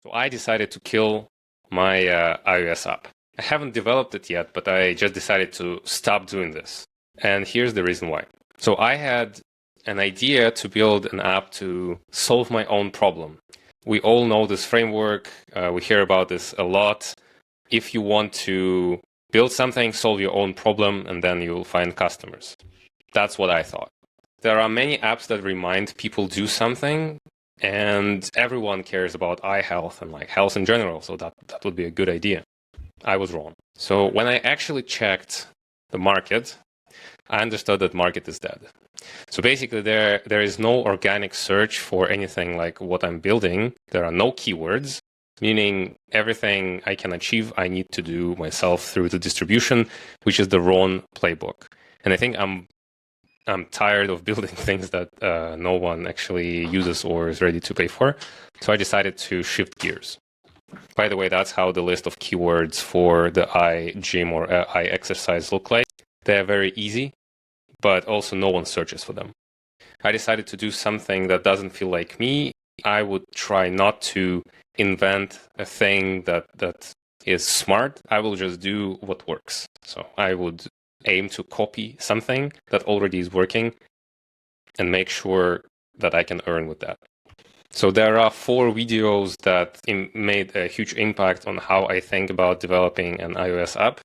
So I decided to kill my iOS app. I haven't developed it yet, but I just decided to stop doing this. And here's the reason why. So I had an idea to build an app to solve my own problem. We all know this framework. We hear about this a lot. If you want to build something, solve your own problem, and then you'll find customers. That's what I thought. There are many apps that remind people do something, and everyone cares about eye health and like health in general, so that would be a good idea. I was wrong. So when I actually checked the market, I understood that market is dead. So basically there is no organic search for anything like what I'm building. There are no keywords, meaning everything I can achieve, I need to do myself through the distribution, which is the wrong playbook. And I think I'm tired of building things that no one actually uses or is ready to pay for. So I decided to shift gears. By the way, that's how the list of keywords for the eye gym or eye exercise look like. They're very easy, but also no one searches for them. I decided to do something that doesn't feel like me. I would try not to invent a thing that is smart. I will just do what works. So I would aim to copy something that already is working and make sure that I can earn with that. So there are 4 videos that made a huge impact on how I think about developing an iOS app.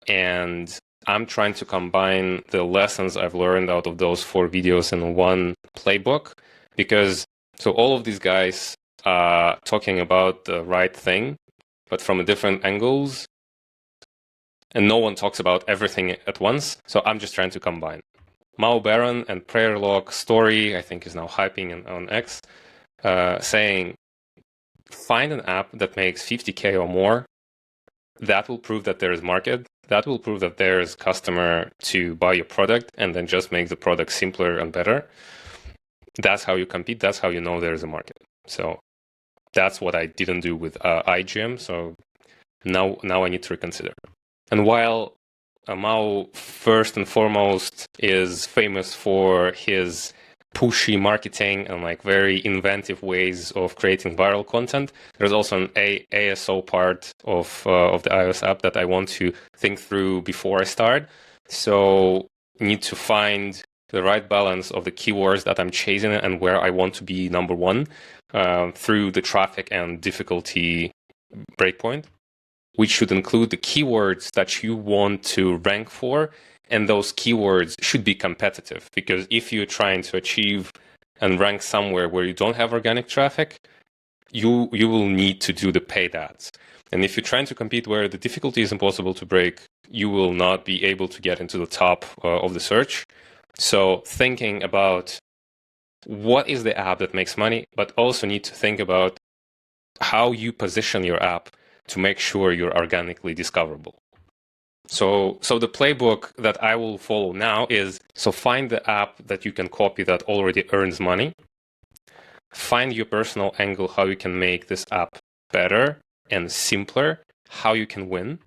And I'm trying to combine the lessons I've learned out of those 4 videos in one playbook, because so all of these guys are talking about the right thing, but from different angles, and no one talks about everything at once. So I'm just trying to combine. Mao Baron and Prayer Log Story, I think, is now hyping on X, saying, find an app that makes 50K or more. That will prove that there is market. That will prove that there is customer to buy your product, and then just make the product simpler and better. That's how you compete. That's how you know there is a market. So that's what I didn't do with iGym. So now I need to reconsider. And while Mao, first and foremost, is famous for his pushy marketing and like very inventive ways of creating viral content, there's also an ASO part of the iOS app that I want to think through before I start. So I need to find the right balance of the keywords that I'm chasing and where I want to be number one through the traffic and difficulty breakpoint, which should include the keywords that you want to rank for. And those keywords should be competitive, because if you're trying to achieve and rank somewhere where you don't have organic traffic, you will need to do the paid ads. And if you're trying to compete where the difficulty is impossible to break, you will not be able to get into the top of the search. So thinking about what is the app that makes money, but also need to think about how you position your app to make sure you're organically discoverable. So the playbook that I will follow now is, so find the app that you can copy that already earns money. Find your personal angle, how you can make this app better and simpler, how you can win.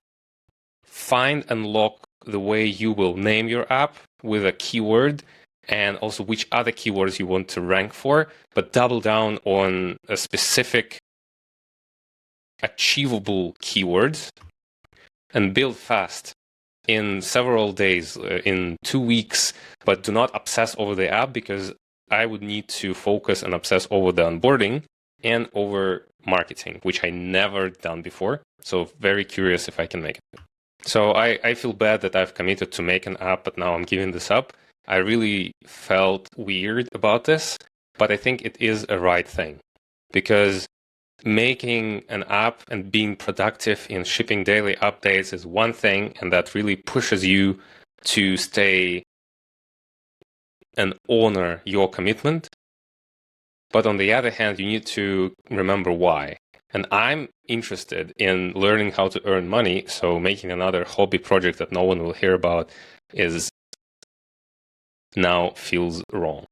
Find and lock the way you will name your app with a keyword, and also which other keywords you want to rank for, but double down on a specific achievable keywords and build fast in several days, in 2 weeks, but do not obsess over the app, because I would need to focus and obsess over the onboarding and over marketing, which I never done before. So very curious if I can make it. So I feel bad that I've committed to make an app, but now I'm giving this up. I really felt weird about this, but I think it is a right thing, because making an app and being productive in shipping daily updates is one thing, and that really pushes you to stay and honor your commitment. But on the other hand, you need to remember why. And I'm interested in learning how to earn money, so making another hobby project that no one will hear about now feels wrong.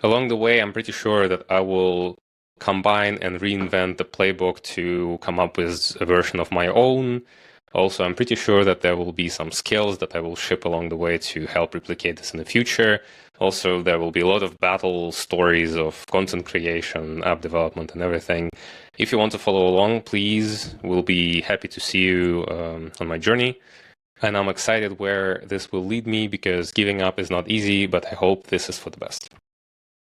Along the way, I'm pretty sure that I will combine and reinvent the playbook to come up with a version of my own, Also, I'm pretty sure that there will be some skills that I will ship along the way to help replicate this in the future. Also, there will be a lot of battle stories of content creation, app development, and everything. If you want to follow along, please, we'll be happy to see you on my journey. And I'm excited where this will lead me, because giving up is not easy, but I hope this is for the best.